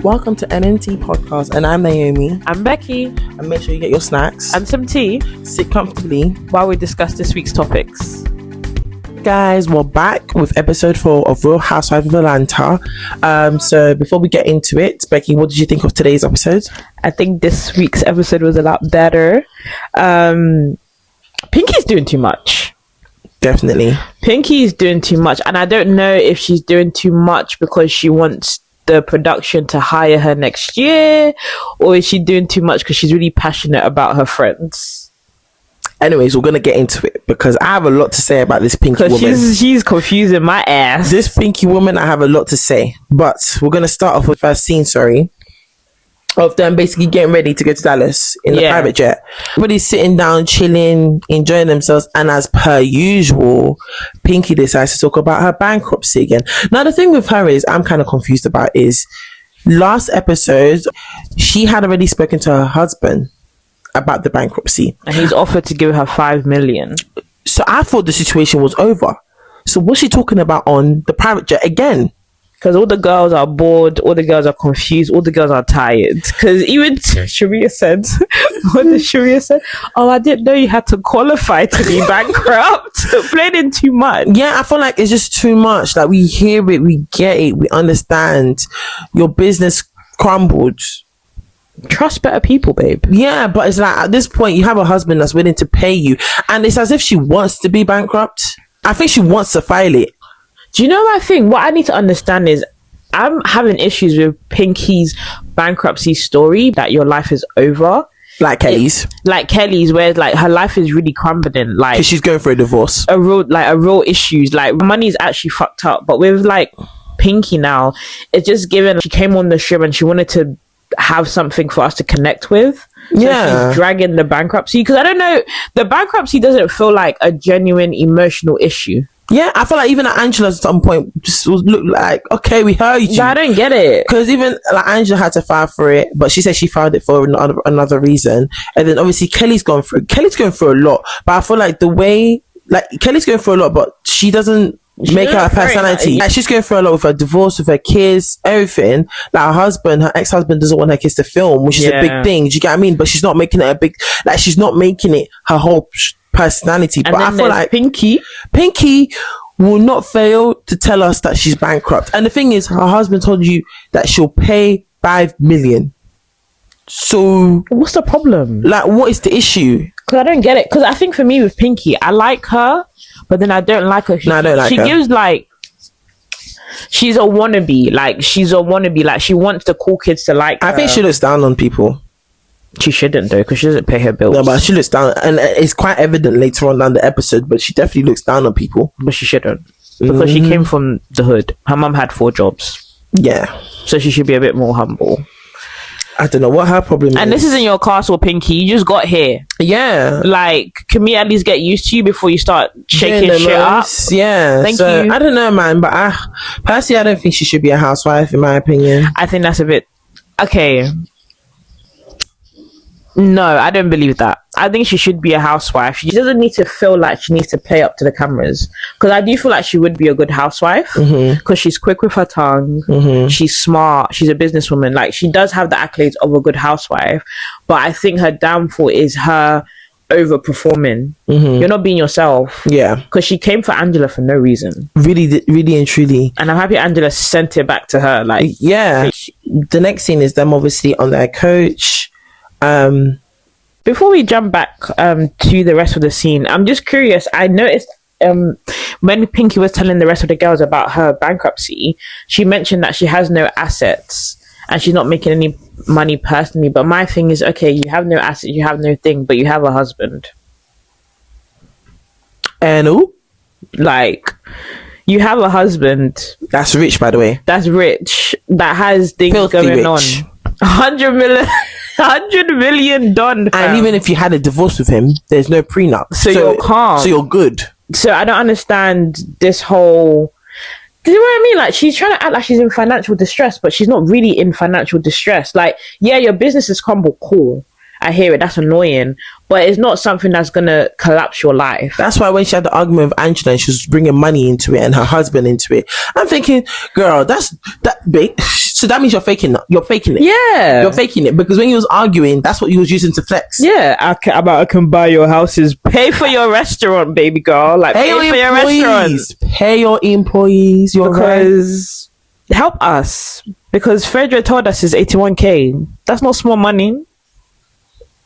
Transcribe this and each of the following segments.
Welcome to NNT Podcast, and I'm Naomi. I'm Becky. And make sure you get your snacks and some tea. Sit comfortably while we discuss this week's topics. Guys, we're back with episode 4 of Real Housewives of Atlanta. So before we get into it, Becky, what did you think of today's episode? I think this week's episode was a lot better. Pinky's doing too much. Definitely. Pinky's doing too much, and I don't know if she's doing too much because she wants the production to hire her next year, or is she doing too much because she's really passionate about her friends? Anyways, we're gonna get into it because I have a lot to say about this Pinky woman. She's confusing my ass. This Pinky woman, I have a lot to say, but we're gonna start off with the first scene. Of them basically getting ready to go to Dallas in the private jet. Everybody's sitting down, chilling, enjoying themselves, and as per usual, Pinky decides to talk about her bankruptcy again. Now, the thing with her is, I'm kind of confused about is, last episode, she had already spoken to her husband about the bankruptcy. And he's offered to give her $5 million. So I thought the situation was over. So what's she talking about on the private jet again? Because all the girls are bored, all the girls are confused, all the girls are tired. Because even Sharia said, what did Sharia say? Oh, I didn't know you had to qualify to be bankrupt. Playing too much. Yeah, I feel like it's just too much. Like, we hear it, we get it, we understand. Your business crumbled. Trust better people, babe. Yeah, but it's like, at this point, you have a husband that's willing to pay you. And it's as if she wants to be bankrupt. I think she wants to file it. Do you know my thing? What I need to understand is I'm having issues with Pinky's bankruptcy story, that your life is over. Like Kelly's. Where like her life is really crumbling. Like, because she's going for a divorce. A real issues. Like, money is actually fucked up. But with like Pinky now, it's just given, she came on the show and she wanted to have something for us to connect with. So she's dragging the bankruptcy. Because I don't know, the bankruptcy doesn't feel like a genuine emotional issue. Yeah, I feel like even at Angela at some point just look like, okay, we heard you. But I don't get it. Because even like Angela had to file for it, but she said she filed it for another reason. And then obviously Kelly's going through a lot. But I feel like the way, like, Kelly's going through a lot, but she doesn't make her personality. Like, she's going through a lot with her divorce, with her kids, everything. Like, her ex-husband doesn't want her kids to film, which is a big thing. Do you get what I mean? But she's not making it she's not making it her whole personality. And but I feel like Pinky will not fail to tell us that she's bankrupt. And the thing is, her husband told you that she'll pay $5 million. So what's the problem? Like, what is the issue? Because I don't get it. Because I think for me with Pinky, I like her, but then I don't like her. I don't like her. She gives like, she's a wannabe. Like, she wants the cool kids to like her. I think she looks down on people. She shouldn't, though, because she doesn't pay her bills. No, but she looks down, and it's quite evident later on down the episode, but she definitely looks down on people. But she shouldn't, because she came from the hood. Her mum had 4 jobs. Yeah. So she should be a bit more humble. I don't know what her problem is. And this isn't your castle, Pinky. You just got here. Yeah. Like, can we at least get used to you before you start shaking shit up? Yeah. Thank you. I don't know, man, but personally, I don't think she should be a housewife, in my opinion. I think that's a bit... Okay. No, I don't believe that. I think she should be a housewife. She doesn't need to feel like she needs to play up to the cameras. Because I do feel like she would be a good housewife. Because she's quick with her tongue. She's smart. She's a businesswoman. Like, she does have the accolades of a good housewife. But I think her downfall is her overperforming. You're not being yourself. Yeah. Because she came for Angela for no reason. Really, really and truly. And I'm happy Angela sent it back to her. Like, yeah. The next scene is them obviously on their coach. Before we jump back to the rest of the scene, I'm just curious. I noticed when Pinky was telling the rest of the girls about her bankruptcy, she mentioned that she has no assets and she's not making any money personally. But my thing is, okay, you have no assets, you have no thing, but you have a husband. And who? Like, you have a husband. That's rich, by the way. That's rich. That has things Filthy going rich. on. 100 million done. And even if you had a divorce with him, there's no prenup. So you're calm. So you're good. So I don't understand this whole... Do you know what I mean? Like, she's trying to act like she's in financial distress, but she's not really in financial distress. Like, yeah, your business is crumble, cool. I hear it, that's annoying, but it's not something that's gonna collapse your life. That's why when she had the argument with Angela and she was bringing money into it and her husband into it, I'm thinking, girl, that big, So that means you're faking it. You're faking it. Yeah. You're faking it because when you was arguing, that's what you was using to flex. Yeah. I can buy your houses. Pay for your restaurant, baby girl. Like, pay for your restaurant. Pay your employees. Because help us. Because Frederick told us it's 81K. That's not small money.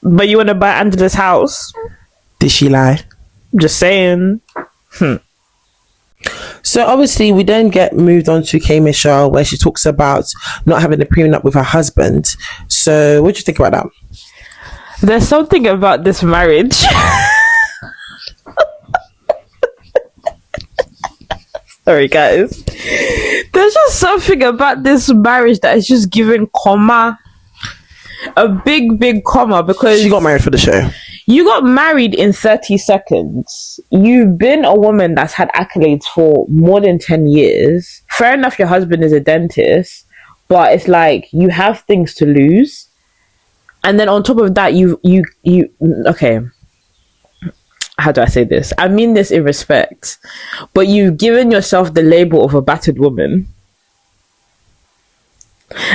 But you want to buy Angela's house? Did she lie? Just saying. So obviously we then get moved on to K Michelle, where she talks about not having a prenup with her husband. So what do you think about that? There's something about this marriage. Sorry guys. There's just something about this marriage that is just giving comma. A big comma, because she got married for the show. You got married in 30 seconds. You've been a woman that's had accolades for more than 10 years. Fair enough, your husband is a dentist, but it's like you have things to lose. And then on top of that, you okay. How do I say this? I mean this in respect, but you've given yourself the label of a battered woman.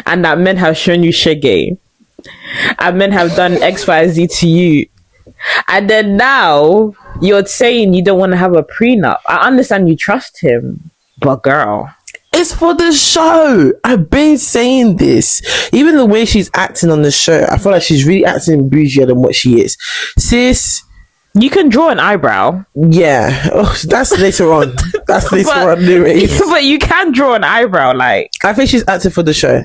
And that men have shown you shege. And men have done XYZ to you. And then now you're saying you don't want to have a prenup. I understand you trust him, but girl, it's for the show. I've been saying this. Even the way she's acting on the show, I feel like she's really acting bougier than what she is. Sis, you can draw an eyebrow. Yeah. Oh, that's later on. That's later on. But you can draw an eyebrow. Like, I think she's acting for the show.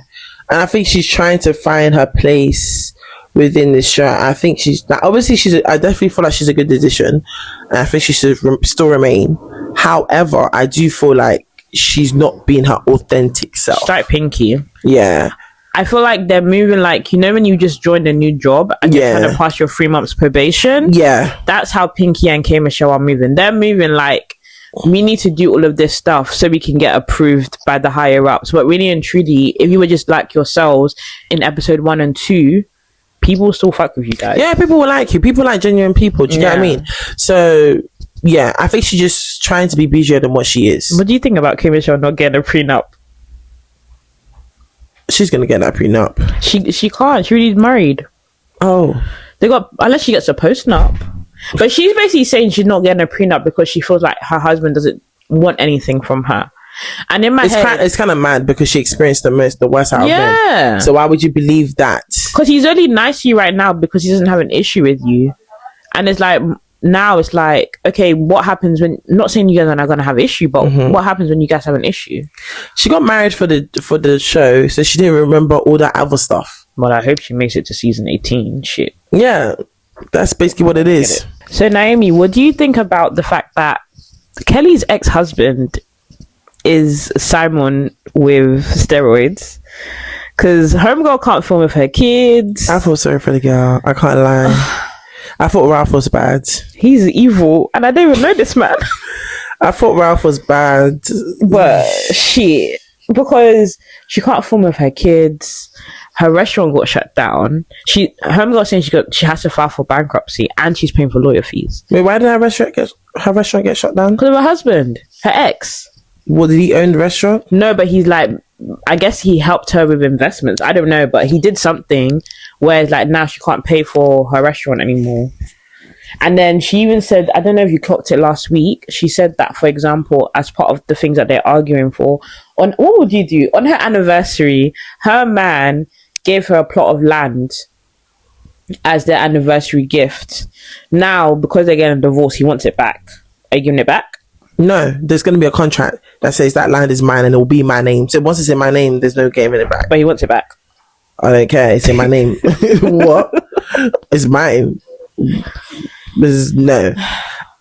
And I think she's trying to find her place within this show. I think she's like, obviously I definitely feel like she's a good addition, and I think she should still remain. However, I do feel like she's not being her authentic self. She's like Pinky. Yeah. I feel like they're moving like, you know, when you just joined a new job and you're trying to pass your 3 months probation. Yeah. That's how Pinky and K Michelle are moving. They're moving like, we need to do all of this stuff so we can get approved by the higher ups. But really and truly, if you were just like yourselves in episode 1 and 2, people will still fuck with you guys. Yeah, people will like you. People like genuine people. Do you know what I mean? So, yeah, I think she's just trying to be busier than what she is. What do you think about K Michelle not getting a prenup? She's gonna get that prenup. She can't. She already married. Oh. They got, unless she gets a postnup. But she's basically saying she's not getting a prenup because she feels like her husband doesn't want anything from her. And in my head, it's kind of mad because she experienced the worst out of men. So why would you believe that? Because he's only nice to you right now because he doesn't have an issue with you. And it's like, now it's like, okay, what happens when, not saying you guys are not going to have an issue, but what happens when you guys have an issue? She got married for the show, so she didn't remember all that other stuff. Well, I hope she makes it to season 18. Shit. Yeah, that's basically what it is. So Naomi, what do you think about the fact that Kelly's ex-husband is Simon with steroids? Because homegirl can't film with her kids. I feel sorry for the girl. I can't lie. I thought Ralph was bad. He's evil, and I don't even know this man. I thought Ralph was bad, but shit, because she can't film with her kids. Her restaurant got shut down. Homegirl saying she has to file for bankruptcy, and she's paying for lawyer fees. Wait, why did her restaurant get shut down? Because of her husband, her ex. Well, did he own the restaurant? No, but he's like, I guess he helped her with investments. I don't know, but he did something where it's like now she can't pay for her restaurant anymore. And then she even said, I don't know if you clocked it last week, she said that, for example, as part of the things that they're arguing for, on what would you do? On her anniversary, her man gave her a plot of land as their anniversary gift. Now, because they're getting a divorce, he wants it back. Are you giving it back? No, there's going to be a contract that says that land is mine and it will be my name. So once it's in my name, there's no giving it back. But he wants it back. I don't care. It's in my name. What? It's mine. No.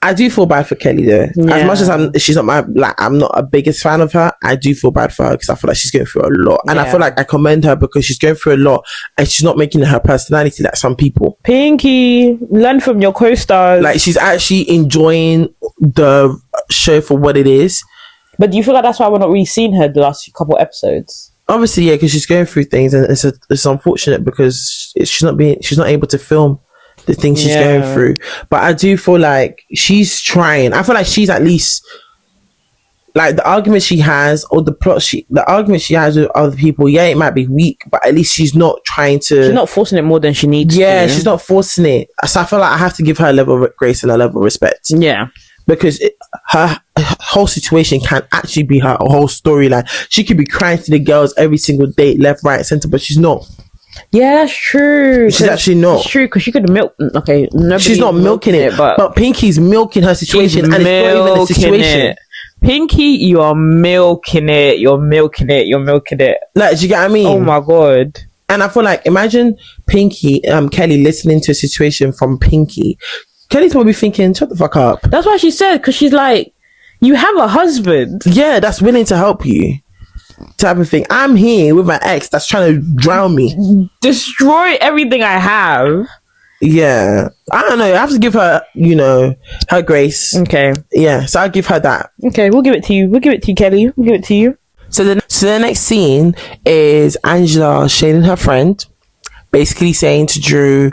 I do feel bad for Kelly though. Yeah. As much as she's not I'm not a biggest fan of her, I do feel bad for her because I feel like she's going through a lot. And I feel like I commend her because she's going through a lot and she's not making it her personality like some people. Pinky, learn from your co-stars. Like, she's actually enjoying the show for what it is. But do you feel like that's why we're not really seeing her the last couple episodes? Obviously, yeah, because she's going through things and it's unfortunate because she's not able to film the things she's going through. But I do feel like she's trying. I feel like she's at least like the argument she has, or the argument she has with other people, yeah, it might be weak, but at least she's not trying to. She's not forcing it more than she needs. Yeah, to. she's not forcing it. So I feel like I have to give her a level of grace and a level of respect. Yeah, because her whole situation can actually be her whole storyline. She could be crying to the girls every single day, left, right, center, but she's not. Yeah, that's true. She's actually not. It's true, because she could milk. Okay, she's not milking it, but Pinky's milking her situation, and it's not even a situation. Pinky, you are milking it. You're milking it. You're milking it. Like, do you get what I mean? Oh my god. And I feel like, imagine Pinky, Kelly listening to a situation from Pinky. Kelly's probably thinking, shut the fuck up. That's what she said, because she's like, you have a husband. Yeah, that's willing to help you. Type of thing. I'm here with my ex that's trying to drown me. Destroy everything I have. Yeah. I don't know. I have to give her, her grace. Okay. Yeah. So I'll give her that. Okay, we'll give it to you. We'll give it to you, Kelly. We'll give it to you. So the next scene is Angela shading her friend, basically saying to Drew,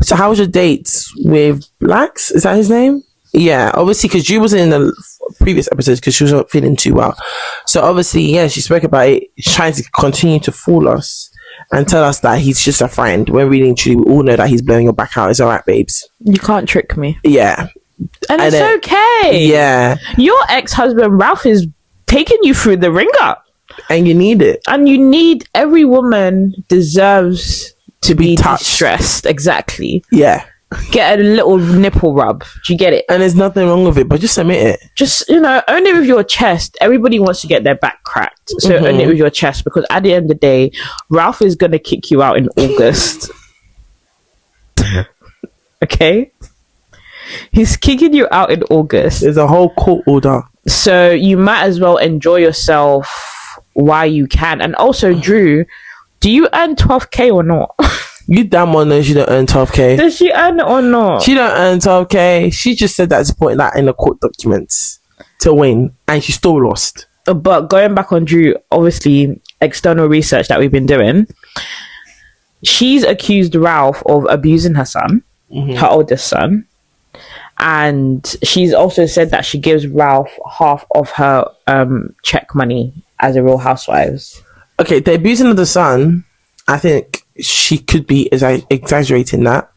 so how was your dates with Blacks? Is that his name? Yeah, obviously, because Drew wasn't in the previous episodes because she was not feeling too well. So obviously, yeah, she spoke about it, trying to continue to fool us and tell us that he's just a friend. When really and truly, we all know that he's blowing your back out. It's all right, babes. You can't trick me. Yeah. And it's okay. Yeah. Your ex-husband, Ralph, is taking you through the ringer. And you need it. And you need, every woman deserves to be touched. Distressed. Exactly. Yeah. Get a little nipple rub. Do you get it? And there's nothing wrong with it, but just admit it. Just, own it with your chest. Everybody wants to get their back cracked. So own it with your chest, because at the end of the day, Ralph is going to kick you out in August. Okay? He's kicking you out in August. There's a whole court order. So you might as well enjoy yourself while you can. And also, Drew, do you earn 12k or not? You damn well know she don't earn 12k. Does she earn it or not? She don't earn 12k. She just said that to put that in the court documents to win, and she still lost. But going back on Drew, obviously, external research that we've been doing, she's accused Ralph of abusing her son, her oldest son. And she's also said that she gives Ralph half of her check money as a Real Housewives. Okay, the abusing of the son, I think she could be exaggerating that.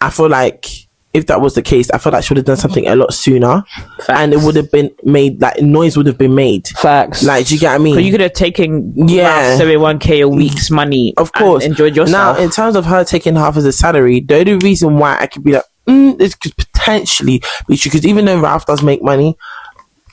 I feel like if that was the case, I feel like she would have done something a lot sooner. Facts. And it would have been made, like, noise would have been made. Facts. Like, do you get what I mean? So you could have taken 71k a week's money, of course, and enjoyed yourself. Now, in terms of her taking half of the salary, the only reason why I could be like, this could potentially be true, because even though Ralph does make money,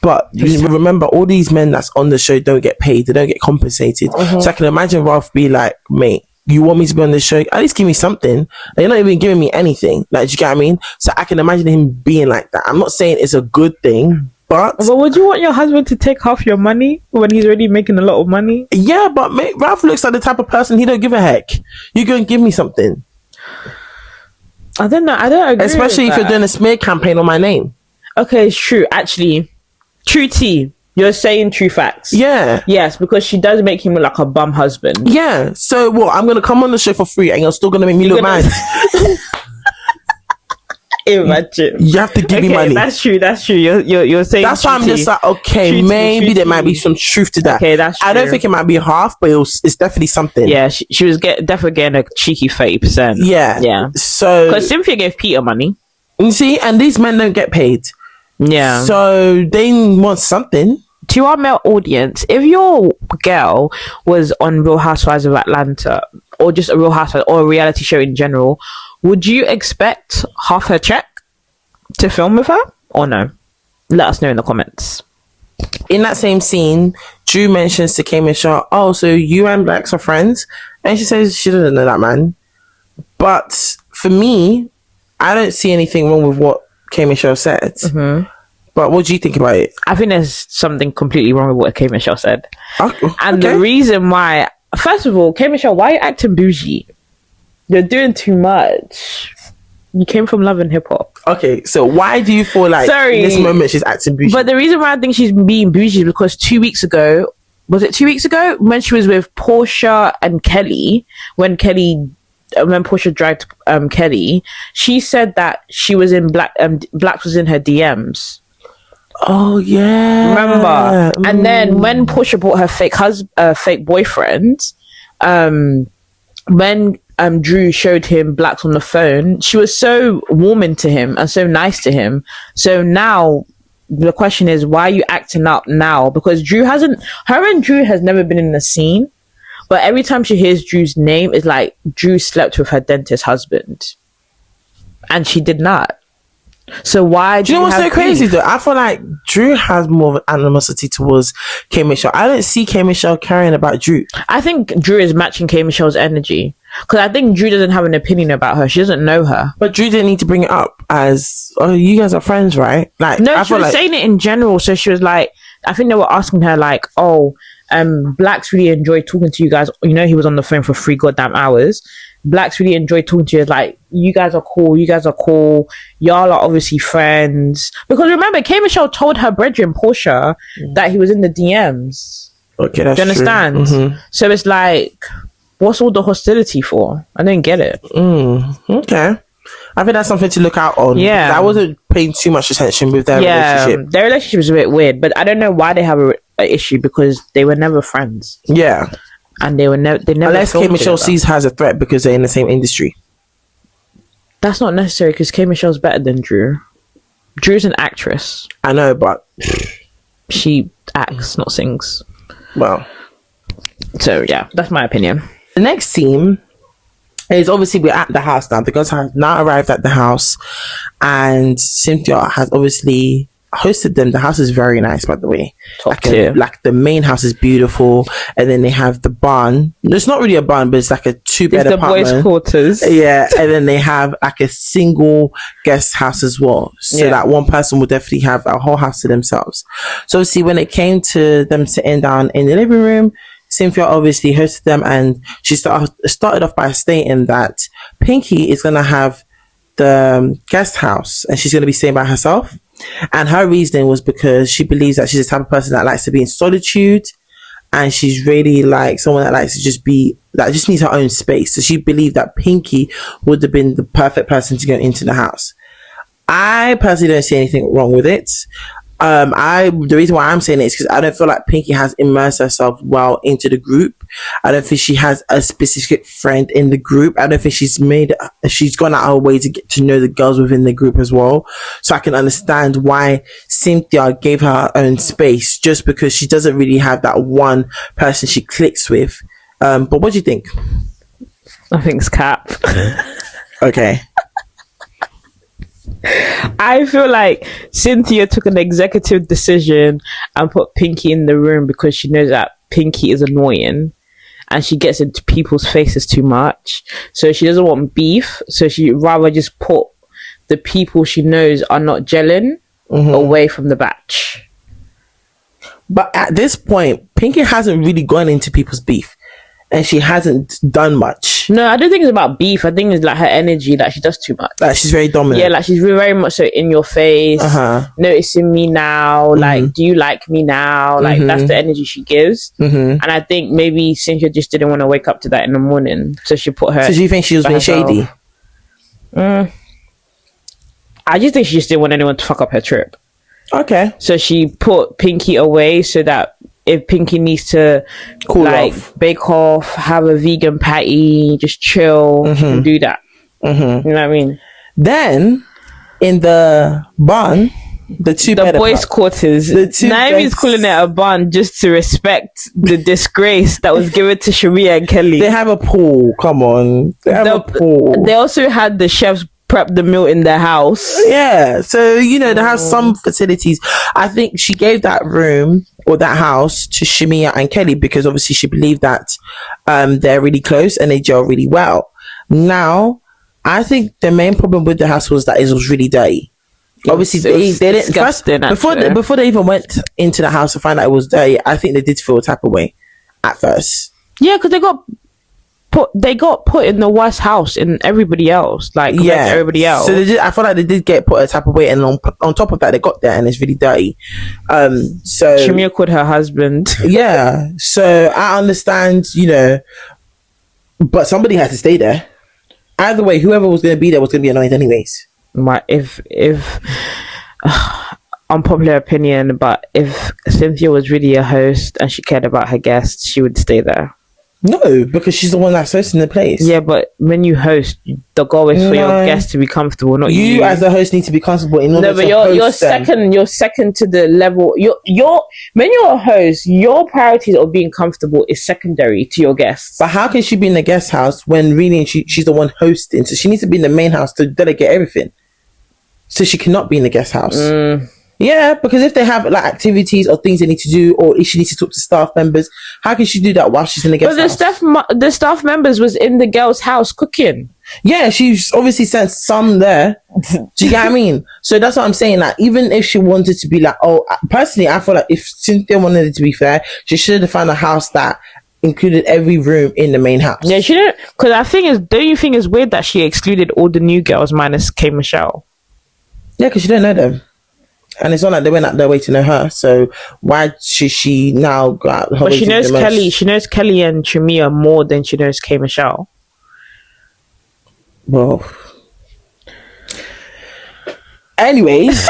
but you remember, all these men that's on the show don't get paid, they don't get compensated. So I can imagine Ralph be like, mate, you want me to be on this show? At least give me something. They're not even giving me anything. Like, do you get what I mean? So I can imagine him being like that. I'm not saying it's a good thing, but would you want your husband to take half your money when he's already making a lot of money? Yeah, but mate, Ralph looks like the type of person, he don't give a heck. You go and give me something. I don't know. I don't agree. Especially if you're doing a smear campaign on my name. Okay, it's true. Actually, true tea. You're saying true facts. Yeah. Yes, because she does make him look like a bum husband. Yeah. So what? I'm gonna come on the show for free, and you're still gonna make me look mad. Imagine. You have to give me money. That's true. That's true. You're saying. That's why I'm just like, okay, maybe there might be some truth to that. Okay, that's true. I don't think it might be half, but it's definitely something. Yeah, she was definitely getting a cheeky 30%. Yeah. Yeah. So because Cynthia gave Peter money. You see, and these men don't get paid. Yeah. So they want something. To our male audience, if your girl was on Real Housewives of Atlanta, or just a Real Housewives, or a reality show in general, would you expect half her check to film with her, or no? Let us know in the comments. In that same scene, Drew mentions to K Michelle, oh, so you and Blacks are friends? And she says she doesn't know that man. But for me, I don't see anything wrong with what K Michelle said. But what do you think about it? I think there's something completely wrong with what K Michelle said. And okay. the reason why, first of all, K Michelle, why are you acting bougie? You're doing too much. You came from Love and Hip Hop. Okay, so why do you feel like in this moment she's acting bougie? But the reason why I think she's being bougie is because 2 weeks ago, was it 2 weeks ago? When she was with Portia and Kelly, when Portia dragged Kelly, she said that she was in Black was in her DMs. Oh yeah, remember? And then when Portia brought her fake boyfriend, when Drew showed him blacks on the phone, she was so warming to him and so nice to him. So now the question is, why are you acting up now? Because her and Drew has never been in the scene, but every time she hears Drew's name, it's like Drew slept with her dentist husband, and she did not. So why do you know what's so crazy though? I feel like Drew has more of an animosity towards K Michelle. I don't see K Michelle caring about Drew. I think Drew is matching K Michelle's energy, because I think Drew doesn't have an opinion about her. She doesn't know her. But Drew didn't need to bring it up as, oh, you guys are friends, right? Like, no, she was saying it in general. So she was like, I think they were asking her like, oh, blacks really enjoy talking to you guys. You know, he was on the phone for 3 goddamn hours. Blacks really enjoy talking to you. Like, you guys are cool. Y'all are obviously friends. Because remember, K Michelle told her brethren Portia that he was in the DMs. Okay, that's do you understand? Mm-hmm. So it's like, what's all the hostility for? I didn't get it. Okay. I think that's something to look out on. Yeah. I wasn't paying too much attention with their relationship. Their relationship is a bit weird, but I don't know why they have a issue, because they were never friends. Yeah. And they never unless K Michelle sees her as a threat because they're in the same industry. That's not necessary, because K Michelle's better than Drew. Drew's an actress. I know, but she acts, not sings. Well, so yeah, that's my opinion. The next scene is obviously we're at the house now. The girls have now arrived at the house, and Cynthia has obviously hosted them. The house is very nice, by the way. Like the main house is beautiful, and then they have the barn. It's not really a barn, but it's like a 2-bed apartment. The boys' quarters. Yeah, and then they have like a single guest house as well, so that one person will definitely have a whole house to themselves. So obviously, when it came to them sitting down in the living room, Cynthia obviously hosted them, and she started off by stating that Pinky is gonna have the guest house, and she's gonna be staying by herself. And her reasoning was because she believes that she's the type of person that likes to be in solitude, and she's really like someone that likes to just needs her own space. So she believed that Pinky would have been the perfect person to go into the house. I personally don't see anything wrong with it. The reason why I'm saying it is because I don't feel like Pinky has immersed herself well into the group. I don't think she has a specific friend in the group. I don't think she's gone out her way to get to know the girls within the group as well. So I can understand why Cynthia gave her own space, just because she doesn't really have that one person she clicks with. But what do you think? I think it's cap. Okay. I feel like Cynthia took an executive decision and put Pinky in the room because she knows that Pinky is annoying and she gets into people's faces too much. So she doesn't want beef. So she rather just put the people she knows are not gelling away from the batch. But at this point, Pinky hasn't really gone into people's beef. And she hasn't done much. No, I don't think it's about beef. I think it's like her energy. Like, she does too much. Like, she's very dominant. Yeah, like, she's very much so in your face. Noticing me now. Like, do you like me now? Like, that's the energy she gives. And I think maybe Cynthia just didn't want to wake up to that in the morning. So she put her... So do you think she was being shady? I just think she just didn't want anyone to fuck up her trip. Okay. So she put Pinky away so that if Pinky needs to bake off, have a vegan patty, just chill, she can do that. You know what I mean? Then in the barn, the boys' quarters. Naomi's calling it a barn just to respect the disgrace that was given to Shamia and Kelly. They have a pool. Come on, they have a pool. They also had the chefs prep the meal in their house. Yeah, so they have some facilities. I think she gave that room or that house to Shamia and Kelly because obviously she believed that they're really close and they gel really well. Now, I think the main problem with the house was that it was really dirty. Obviously, they didn't first before they even went into the house to find out it was dirty. I think they did feel a type of way at first. Yeah, because they got put in the worst house in everybody else, everybody else. So I feel like they did get put a type of way, and on top of that, they got there and it's really dirty. So Shamia called her husband. Yeah, so I understand, but somebody had to stay there. Either way, whoever was going to be there was going to be annoyed anyways. unpopular opinion, but if Cynthia was really a host and she cared about her guests, she would stay there. No, because she's the one that's hosting the place. Yeah, but when you host, the goal is for your guests to be comfortable, not you. You as the host need to be comfortable in order no, but to you're host them. you're second to the level. You're when you're a host, your priorities of being comfortable is secondary to your guests. But how can she be in the guest house when really she's the one hosting? So she needs to be in the main house to delegate everything. So she cannot be in the guest house. Yeah, because if they have like activities or things they need to do, or if she needs to talk to staff members, how can she do that while she's in the guest house? But the staff members was in the girl's house cooking. Yeah, she's obviously sent some there. Do you get what I mean? So that's what I'm saying. Like, even if she wanted to be like, personally, I feel like if Cynthia wanted it to be fair, she should have found a house that included every room in the main house. Yeah, she didn't. Because don't you think it's weird that she excluded all the new girls minus K Michelle? Yeah, because she don't know them. And it's not like they went out their way to know her. So why should she now go out? But she knows Kelly. She knows Kelly and Trimia more than she knows K Michelle. Well, anyways,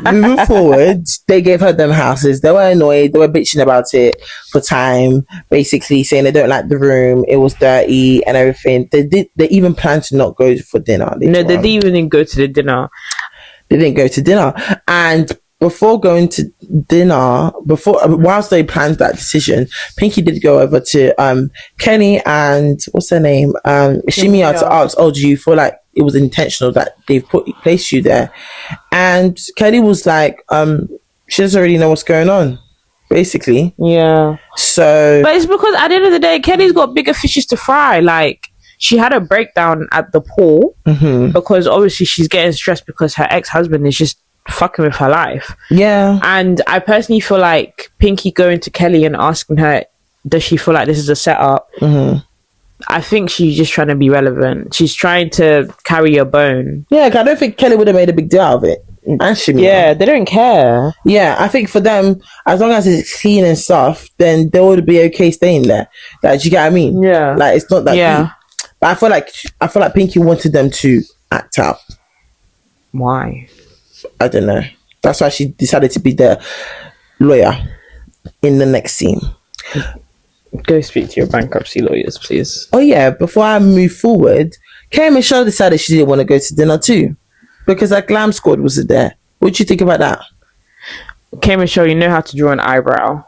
moving forward, they gave her them houses. They were annoyed. They were bitching about it for time, basically saying they don't like the room. It was dirty and everything. They even planned to not go for dinner. They didn't even go to the dinner. They didn't go to dinner. And before going to dinner, whilst they planned that decision, Pinky did go over to Kenny and what's her name? Shimia to ask, do you feel like it was intentional that they've placed you there? And Kelly was like, she doesn't really know what's going on, basically. Yeah. So, but it's because at the end of the day, Kelly's got bigger fishes to fry. Like, she had a breakdown at the pool because obviously she's getting stressed because her ex-husband is just fucking with her life. Yeah. And I personally feel like Pinky going to Kelly and asking her, does she feel like this is a setup? I think she's just trying to be relevant. She's trying to carry a bone. Yeah, I don't think Kelly would have made a big deal out of it. Yeah, they don't care. Yeah, I think for them, as long as it's clean and stuff, then they would be okay staying there. Like, do you get what I mean? Yeah. Like, it's not that deep. But I feel like Pinky wanted them to act out. Why? I don't know. That's why she decided to be the lawyer in the next scene. Go speak to your bankruptcy lawyers, please. Oh yeah, before I move forward, K Michelle decided she didn't want to go to dinner too, because that glam squad was there. What do you think about that? K Michelle, you know how to draw an eyebrow.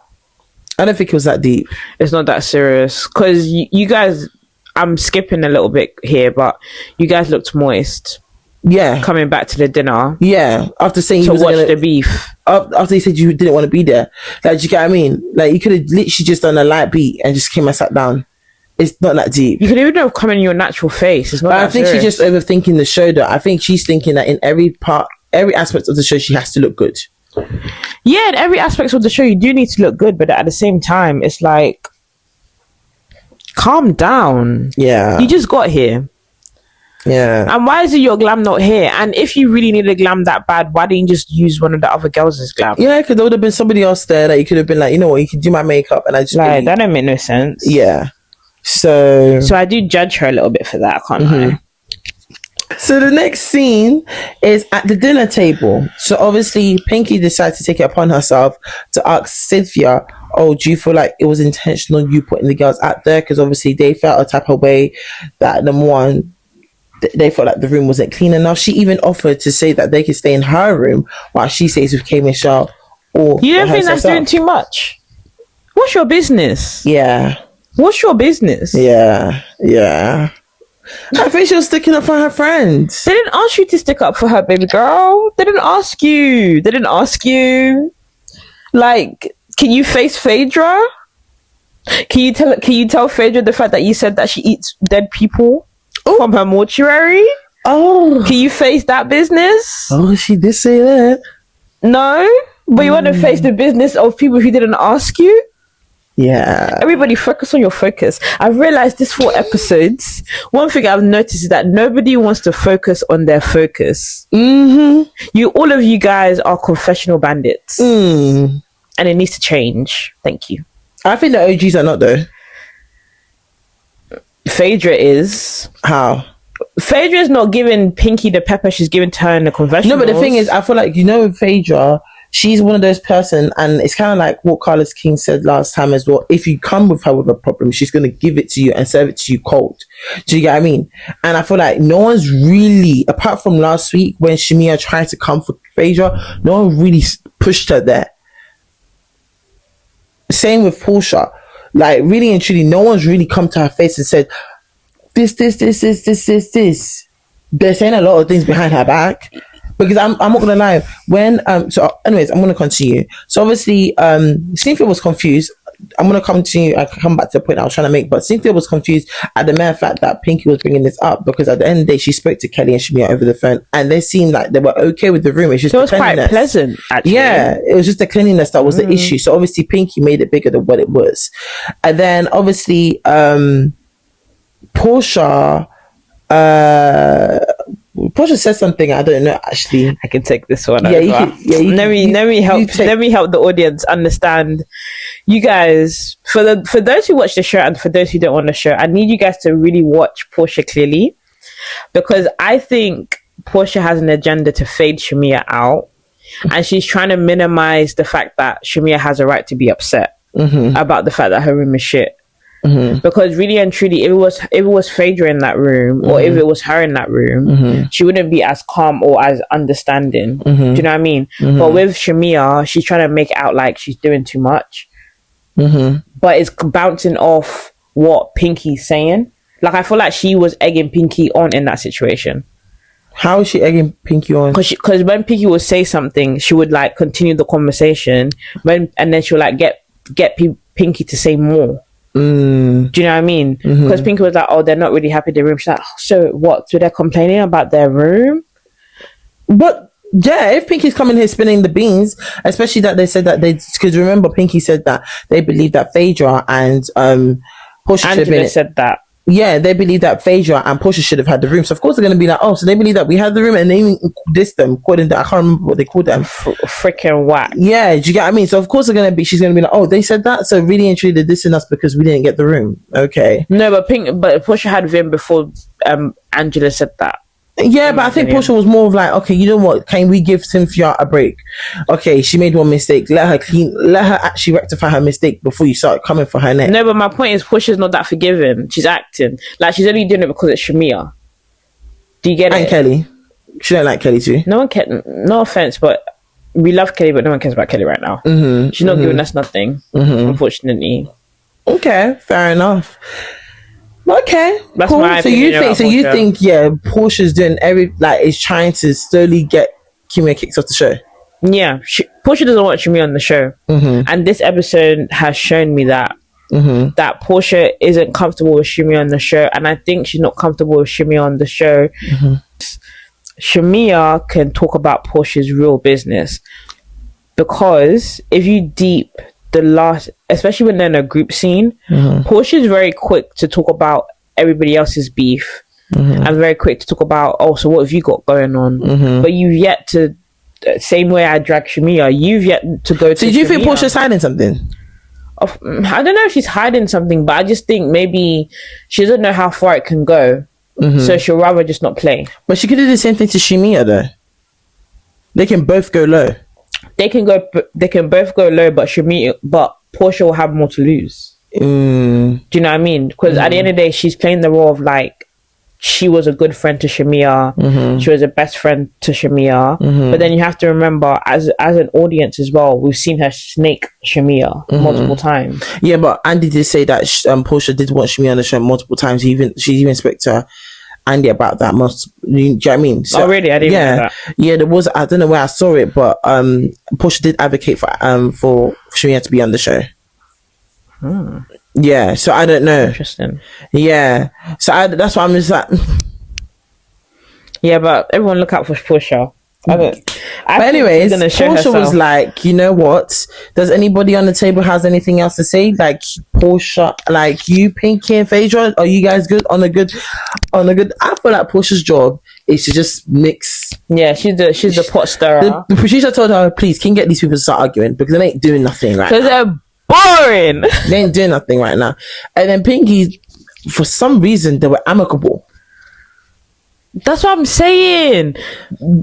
I don't think it was that deep. It's not that serious, because you guys, I'm skipping a little bit here, but you guys looked moist. Yeah. Coming back to the dinner. Yeah. After saying to watch the beef. After he said you didn't want to be there. Like, do you get what I mean? Like, you could have literally just done a light beat and just came and sat down. It's not that deep. You could even have come in your natural face. It's not but that I think serious. she's just overthinking the show, though. I think she's thinking that in every aspect of the show, she has to look good. Yeah, in every aspect of the show, you do need to look good, but at the same time, it's like, calm down. Yeah. You just got here. Yeah. And why is it your glam not here? And if you really need a glam that bad, why didn't you just use one of the other girls' glam? Yeah, because there would have been somebody else there that you could have been like, you know what, you can do my makeup, and I just like that don't make no sense. Yeah. So I do judge her a little bit for that, can't I? So the next scene is at the dinner table. So obviously Pinky decides to take it upon herself to ask Cynthia, do you feel like it was intentional you putting the girls out there? Because obviously they felt a type of way that, number one, they felt like the room wasn't clean enough. She even offered to say that they could stay in her room while she stays with K Michelle. Or you don't think that's doing too much? What's your business? Yeah. What's your business? Yeah. I think she was sticking up for her friends. They didn't ask you to stick up for her, baby girl. They didn't ask you. Like, can you face Phaedra? Can you tell Phaedra the fact that you said that she eats dead people from her mortuary? Oh. Can you face that business? Oh, she did say that. No? But you want to face the business of people who didn't ask you? Yeah. Everybody focus on your focus. I've realized this 4 episodes. One thing I've noticed is that nobody wants to focus on their focus. All of you guys are confessional bandits. And it needs to change. Thank you. I think the OGs are not, though. Phaedra is. How? Phaedra is not giving Pinky the pepper she's giving to her in the confessionals. No, but the thing is, I feel like, with Phaedra, she's one of those person, and it's kind of like what Carlos King said last time as well. If you come with her with a problem, she's going to give it to you and serve it to you cold. Do you get what I mean? And I feel like no one's really, apart from last week when Shamia tried to come for Phaedra, no one really pushed her there. Same with Portia. Like, really and truly, no one's really come to her face and said, this. They're saying a lot of things behind her back. Because I'm not gonna lie. When so anyways, I'm gonna continue. So obviously, Cynthia was confused. I'm gonna come to you. I come back to the point I was trying to make, but Cynthia was confused at the mere fact that Pinky was bringing this up, because at the end of the day, she spoke to Kelly and Shamia over the phone, and they seemed like they were okay with the room. It's just it was quite pleasant, actually. Yeah, it was just the cleanliness that was the issue. So obviously, Pinky made it bigger than what it was, and then obviously, Portia said something I don't know. Actually, I can take this one. Yeah, let me help the audience understand. You guys, for those who watch the show and for those who don't want the show, I need you guys to really watch Portia clearly, because I think Portia has an agenda to fade Shamia out, and she's trying to minimize the fact that Shamia has a right to be upset about the fact that her room is shit. Because really and truly, if it was Phaedra in that room, or if it was her in that room, she wouldn't be as calm or as understanding. Do you know what I mean? But with Shamia, she's trying to make it out like she's doing too much. But it's bouncing off what Pinky's saying. Like, I feel like she was egging Pinky on in that situation. How is she egging Pinky on? Because when Pinky would say something, she would like continue the conversation, and then she would like get Pinky to say more. Do you know what I mean? Because Pinky was like, oh, they're not really happy in their room. She's like, oh, so what? So they're complaining about their room? But yeah, if Pinky's coming here spinning the beans, especially that they said that because remember, Pinky said that they believe that Phaedra and Portia should have been said that. Yeah, they believe that Phaedra and Portia should have had the room. So of course they're going to be like, oh, so they believe that we had the room, and they even dissed them, according to, I can't remember what they called them. Freaking whack. Yeah, do you get what I mean? So of course she's going to be like, oh, they said that, so really and truly they're dissing us because we didn't get the room. Okay. No, but Portia had Vim before Angela said that. Yeah, but I think Portia was more of like, okay, you know what? Can we give Cynthia a break? Okay, she made one mistake. Let her actually rectify her mistake before you start coming for her neck. No, but my point is, Portia's not that forgiving. She's acting like she's only doing it because it's Shamia. Do you get it? And Kelly. She don't like Kelly too. No one can. No offense, but we love Kelly, but no one cares about Kelly right now. She's not giving us nothing, unfortunately. Okay, fair enough. Okay, that's cool. my opinion. So you think, yeah, Portia's doing is trying to slowly get Kimia kicked off the show. Yeah, Portia doesn't want Shamia on the show, and this episode has shown me that that Portia isn't comfortable with Shamia on the show, and I think she's not comfortable with Shamia on the show. Shamia can talk about Portia's real business, because if you deep the last, especially when they're in a group scene, Portia's very quick to talk about everybody else's beef, and very quick to talk about, oh, so what have you got going on? But you've yet to, same way I drag Shamia, you've yet to go to. So do you think Portia's hiding something? I don't know if she's hiding something, but I just think maybe she doesn't know how far it can go, so she'll rather just not play. But she could do the same thing to Shamia though. They can both go low. They can both go low, but Portia will have more to lose. Do you know what I mean? Because at the end of the day, she's playing the role of like, she was a good friend to Shamia, she was a best friend to Shamia, but then you have to remember, as an audience as well, we've seen her snake Shamia multiple times. Yeah, but Andy did say that Portia did want Shamia on the show multiple times. She even spoke to Andy about that. Do you know what I mean? So, oh really? I didn't know that. Yeah, there was, I don't know where I saw it, but Portia did advocate for Shamia to be on the show. Yeah, so I don't know. Interesting. Yeah, so that's why I'm just like. Yeah, but everyone look out for Portia. But anyways, Portia was like, you know what? Does anybody on the table has anything else to say? Like Portia, like you, Pinky and Phaedra, are you guys good on a good? I feel like Portia's job is to just mix. Yeah, she's the pot stirrer. The producer told her, please, can you get these people to start arguing because they ain't doing nothing right now. Because they're boring. They ain't doing nothing right now. And then Pinky, for some reason, they were amicable. That's what I'm saying.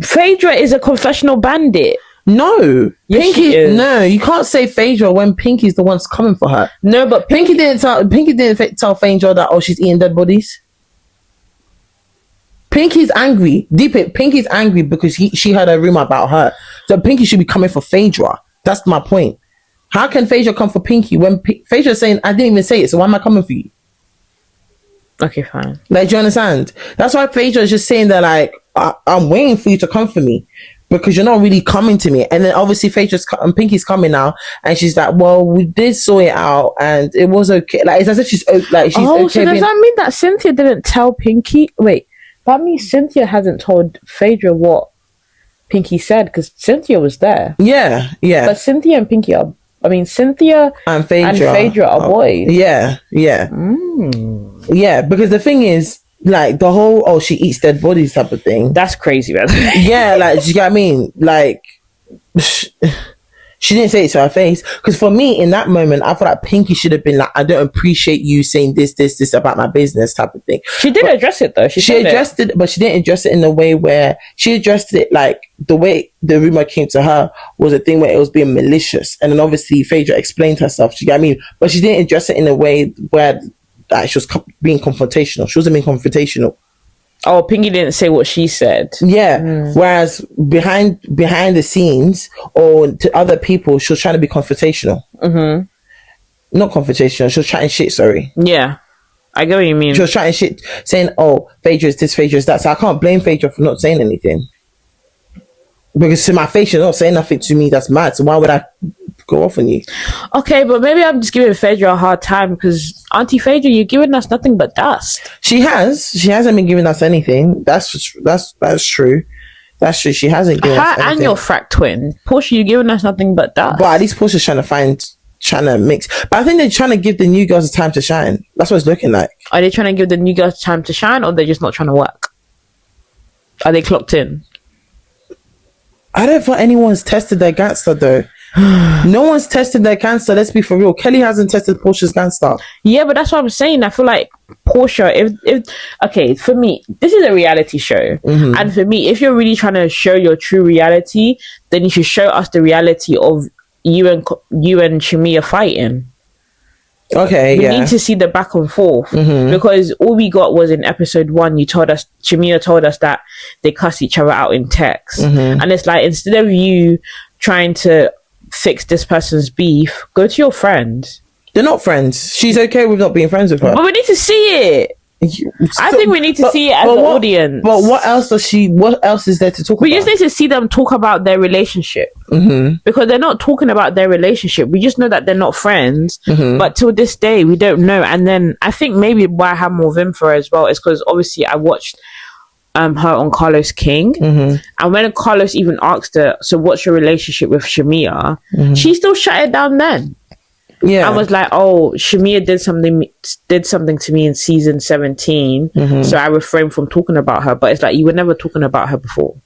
Phaedra is a confessional bandit. No. Yes, Pinky, she is. no, you can't say Phaedra when Pinky's the one's coming for her. No, but Pinky didn't tell Phaedra that, oh, she's eating dead bodies. Pinky's angry. Pinky's angry because she heard a rumor about her. So Pinky should be coming for Phaedra. That's my point. How can Phaedra come for Pinky when Phaedra's saying, I didn't even say it, so why am I coming for you? Okay, fine. Like, do you understand? That's why Phaedra is just saying that, like, I'm waiting for you to come for me because you're not really coming to me. And then obviously and Pinky's coming now, and she's like, well, we did sort it out and it was okay. Like, it's as if she's okay. So does that mean that Cynthia didn't tell Pinky? Wait, that means Cynthia hasn't told Phaedra what Pinky said because Cynthia was there. Yeah. But Cynthia and Pinky Cynthia and Phaedra are boys. Yeah. Yeah, because the thing is, like, the whole, oh, she eats dead bodies type of thing. That's crazy, man. Yeah, like, do you get what I mean? Like, she didn't say it to her face. Because for me, in that moment, I feel like Pinky should have been like, I don't appreciate you saying this about my business type of thing. She did address it, though. She addressed it, but she didn't address it in a way where she addressed it like the way the rumor came to her was a thing where it was being malicious. And then obviously Phaedra explained herself, do you get what I mean? But she didn't address it in a way where she was being confrontational. She wasn't being confrontational. Oh, Pinky didn't say what she said. Yeah. Whereas behind the scenes or to other people, she was trying to be confrontational. Mm-hmm. Not confrontational. She was chatting shit. Sorry. Yeah, I get what you mean. She was chatting shit, saying, "Oh, Phaedra is this, Phaedra is that." So I can't blame Phaedra for not saying anything. Because to my face, you're not saying nothing to me. That's mad. So why would I go off on you? Okay, but maybe I'm just giving Phaedra a hard time because Auntie Phaedra, you're giving us nothing but dust. She hasn't been giving us anything. That's true. That's true. She hasn't given us anything. Her and your frat twin, Portia, you're giving us nothing but dust. But at least Portia's trying to mix. But I think they're trying to give the new girls a time to shine. That's what it's looking like. Are they trying to give the new girls time to shine, or they're just not trying to work? Are they clocked in? I don't think anyone's tested their gangster though. No one's tested their gangster. Let's be for real. Kelly hasn't tested Portia's gangster. Yeah, but that's what I'm saying. I feel like Portia, if for me, this is a reality show, and for me, if you're really trying to show your true reality, then you should show us the reality of you and Shamia fighting. Okay, we need to see the back and forth because all we got was in episode 1. Shamia told us that they cuss each other out in text, and it's like, instead of you trying to fix this person's beef, go to your friend. They're not friends. She's okay with not being friends with her, but we need to see it. I think we need to see it as an audience. But what else is there to talk about? We just need to see them talk about their relationship. Because they're not talking about their relationship. We just know that they're not friends. But till this day, we don't know. And then I think maybe why I have more vim for her as well is because obviously I watched her on Carlos King. And when Carlos even asked her, so what's your relationship with Shamia? She still shut it down then. Yeah, I was like, oh, Shamia did something to me in season 17, so I refrained from talking about her. But it's like, you were never talking about her before,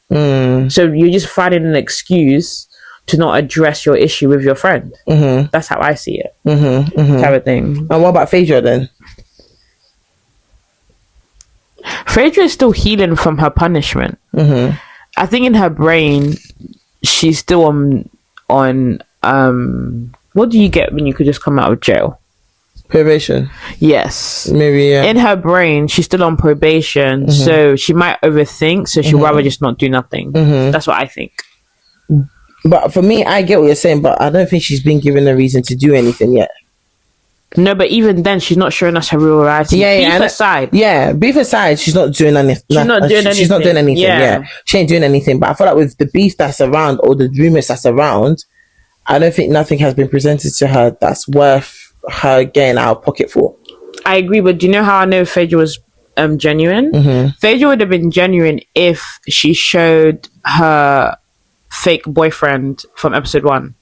so you're just finding an excuse to not address your issue with your friend. That's how I see it, type of thing. And what about Phaedra then? Phaedra is still healing from her punishment. I think in her brain, she's still on what do you get when you could just come out of jail? Probation. Yes. Maybe, yeah. In her brain, she's still on probation, so she might overthink, so she'll rather just not do nothing. That's what I think. But for me, I get what you're saying, but I don't think she's been given a reason to do anything yet. No, but even then, she's not showing us her real reality. Beef aside. Yeah, beef aside, she's not doing anything. She's not doing anything. Yeah. She ain't doing anything. But I feel like with the beef that's around, or the rumors that's around, I don't think nothing has been presented to her that's worth her getting out of pocket for. I agree, but do you know how I know Phaedra was genuine? Phaedra would have been genuine if she showed her fake boyfriend from episode 1.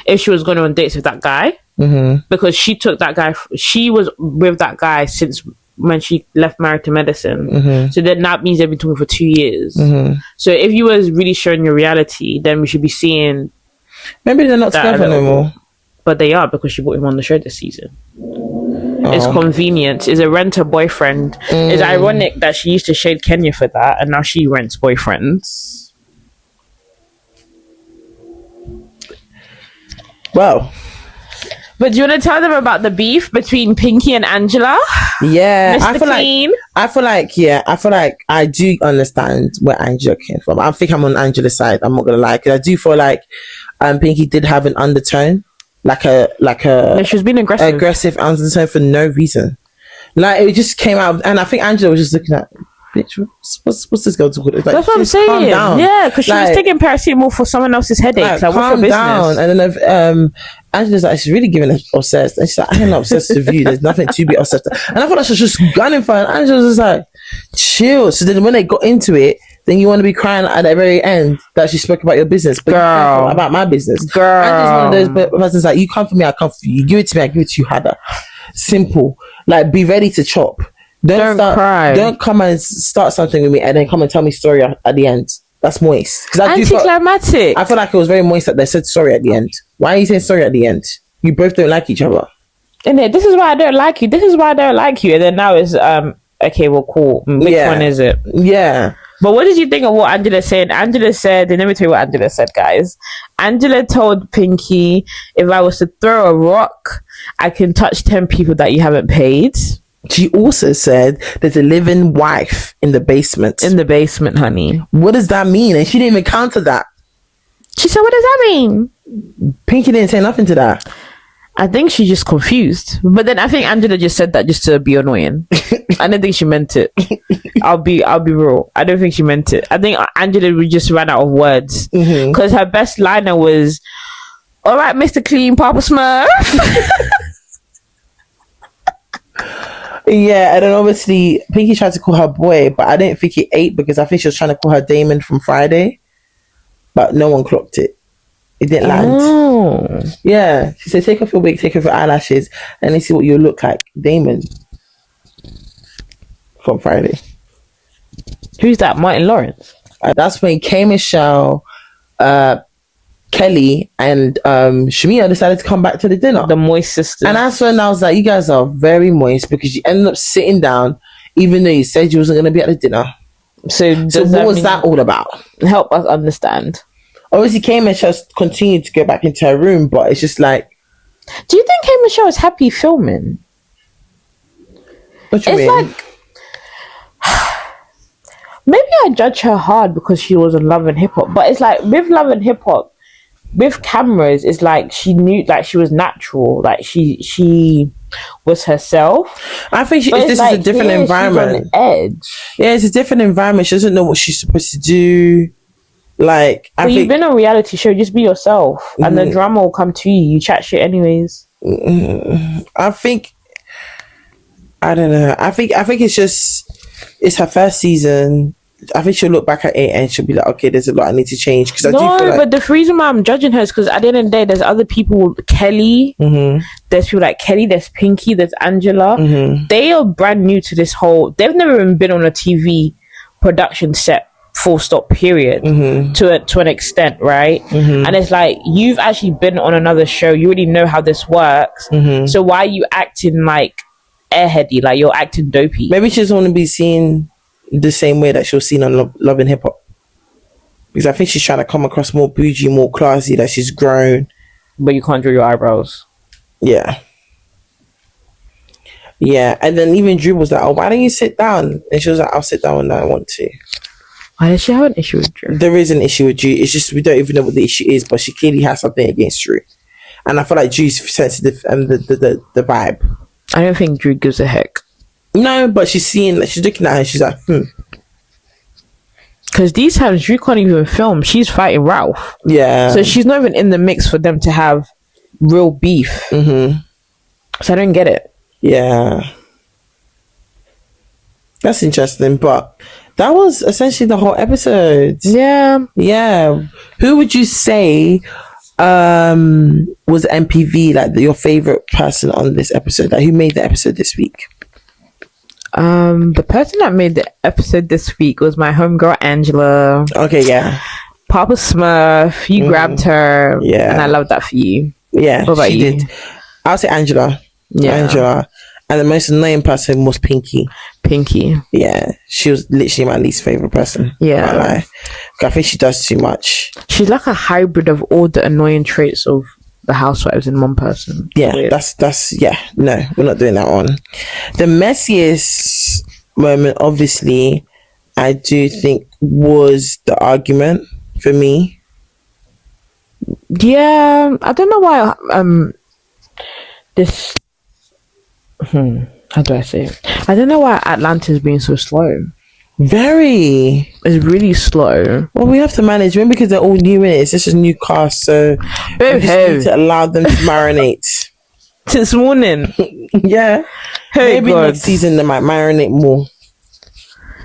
If she was going on dates with that guy, because she took that guy, she was with that guy since when she left Married to Medicine. So then that means they've been talking for 2 years. So if you was really showing your reality, then we should be seeing. Maybe they're not together no more. But they are, because she brought him on the show this season. It's convenient. It's a renter boyfriend. It's ironic that she used to shade Kenya for that, and now she rents boyfriends. Well, but do you want to tell them about the beef between Pinky and Angela? Yeah, Mr. Clean. I feel like I do understand where Angela came from. I think I'm on Angela's side. I'm not gonna lie, because I do feel like Pinky did have an undertone, Yeah, she was being aggressive undertone for no reason. Like, it just came out, and I think Angela was just looking at, bitch, what's this girl talking? Like, that's what I'm saying. Calm down. Yeah, because she was taking paracetamol for someone else's headache. Like, calm down. And then if Angela's like, she's really giving obsessed, and she's like, I am not obsessed with you. There's nothing to be obsessed with. And I thought she was just gunning for it. And Angela was just like, chill. So then when they got into it, then you want to be crying at the very end that she spoke about your business, but girl, about my business. Girl, Angela's one of those persons like, you come for me, I come for you. You give it to me, I give it to you harder. Simple. Like, be ready to chop. Don't cry. Don't come and start something with me and then come and tell me story at the end. That's moist. Anticlimactic. I feel like it was very moist that they said sorry at the end. Why are you saying sorry at the end? You both don't like each other. And this is why I don't like you. This is why I don't like you. And then now it's okay, well, cool. Which one is it? Yeah. But what did you think of what Angela said? Angela said, and let me tell you what Angela said, guys. Angela told Pinky, if I was to throw a rock, I can touch 10 people that you haven't paid. She also said there's a living wife in the basement. In the basement, honey. What does that mean? And she didn't even counter that. She said, what does that mean? Pinky didn't say nothing to that. I think she's just confused. But then I think Angela just said that just to be annoying. I don't think she meant it. I'll be real. I don't think she meant it. I think Angela just ran out of words. Because her best liner was, all right, Mr. Clean, Papa Smurf. Yeah, and then obviously Pinky tried to call her boy, but I didn't think he ate because I think she was trying to call her Damon from Friday. But no one clocked it. It didn't land. Yeah. She said, take off your wig, take off your eyelashes, and let's see what you look like. Damon from Friday. Who's that? Martin Lawrence? That's when K. Michelle, Kelly, and Shamia decided to come back to the dinner. The moist sisters. And that's when I was like, you guys are very moist because you ended up sitting down even though you said you wasn't going to be at the dinner. So what was that all about? Help us understand. Obviously, K. Michelle continued to go back into her room, but it's just like... Do you think K. Michelle is happy filming? What do you mean? Like... Maybe I judge her hard because she was in Love and Hip Hop, but it's like, with Love and Hip Hop, with cameras, it's like she knew, like she was natural, like she was herself. I think this is a different environment. She's on edge. Yeah, it's a different environment. She doesn't know what she's supposed to do. Like, I think you've been on a reality show, just be yourself, and the drama will come to you. You chat shit anyways. I don't know. I think it's her first season. I think she'll look back at it and she'll be like, okay, there's a lot I need to change. Because I do feel like... but the reason why I'm judging her is because at the end of the day, there's other people, Kelly, there's people like Kelly, there's Pinky, there's Angela. They are brand new to this whole... They've never even been on a TV production set, full stop, period, to an extent, right? And it's like, you've actually been on another show. You already know how this works. So why are you acting like airheady? Like, you're acting dopey. Maybe she doesn't want to be seen the same way that she was seen on Love and Hip Hop, because I think she's trying to come across more bougie, more classy, that she's grown. But you can't draw your eyebrows. Yeah, and then even Drew was like, oh, why don't you sit down? And she was like, I'll sit down when I want to. Why does she have an issue with Drew? There is an issue with Drew. It's just we don't even know what the issue is, but she clearly has something against Drew, and I feel like Drew's sensitive and the vibe. I don't think Drew gives a heck. No, but she's looking at her and she's like, Because these times Drew can't even film. She's fighting Ralph. Yeah. So she's not even in the mix for them to have real beef. So I don't get it. Yeah. That's interesting, but that was essentially the whole episode. Yeah. Yeah. Who would you say was MPV, like your favorite person on this episode? Like, who made the episode this week? The person that made the episode this week was my homegirl Angela. Okay, yeah. Papa Smurf, you grabbed her. Yeah. And I love that for you. Yeah. What about you? Did. I'll say Angela. Yeah. Angela. And the most annoying person was Pinky. Yeah. She was literally my least favorite person. Yeah. I think she does too much. She's like a hybrid of all the annoying traits of the housewives in one person. Yeah, Weird. that's yeah. No, we're not doing that one. The messiest moment, obviously, I do think was the argument for me. Yeah, I don't know why. This. How do I say it? I don't know why Atlanta's being so slow. Very. It's really slow. Well, we have to manage. Maybe because they're all new in it. It's just a new cast, so we just need to allow them to marinate. Since morning. Yeah. Hey, maybe God. next season they might marinate more.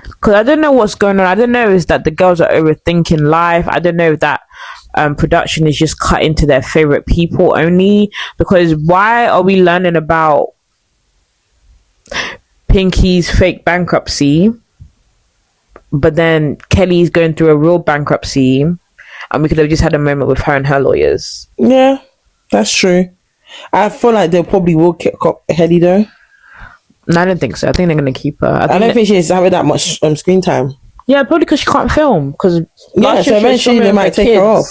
Because I don't know what's going on. I don't know if that the girls are overthinking life. I don't know if that production is just cut into their favorite people only. Because why are we learning about Pinky's fake bankruptcy, but then Kelly's going through a real bankruptcy, and we could have just had a moment with her and her lawyers? Yeah, that's true. I feel like they probably will kick up Helly though. No, I don't think so. I think they're going to keep her. I don't think she's having that much screen time. Yeah, probably because she can't film. Because so eventually they might take her off.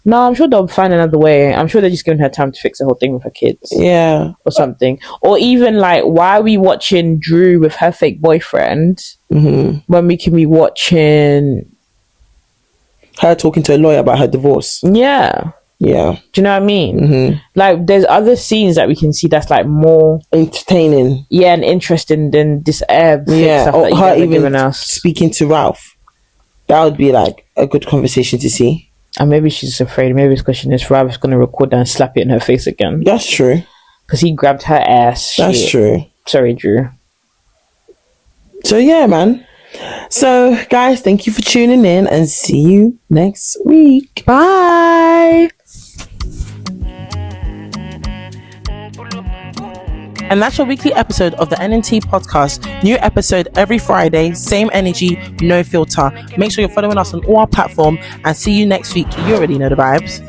No, I'm sure they'll find another way. I'm sure they're just giving her time to fix the whole thing with her kids. Yeah. Or something. Or even like, why are we watching Drew with her fake boyfriend when we can be watching her talking to a lawyer about her divorce? Yeah. Yeah. Do you know what I mean? Like, there's other scenes that we can see that's like more entertaining. Yeah, and interesting than this stuff or that her even giving us. Speaking to Ralph. That would be like a good conversation to see. And maybe she's afraid. Maybe it's because she knows Ralph's going to record that and slap it in her face again. That's true. Because he grabbed her ass. That's true. Sorry, Drew. So, yeah, man. So, guys, thank you for tuning in and see you next week. Bye. And that's your weekly episode of the NNT podcast. New episode every Friday, same energy, no filter. Make sure you're following us on all our platforms and see you next week. You already know the vibes.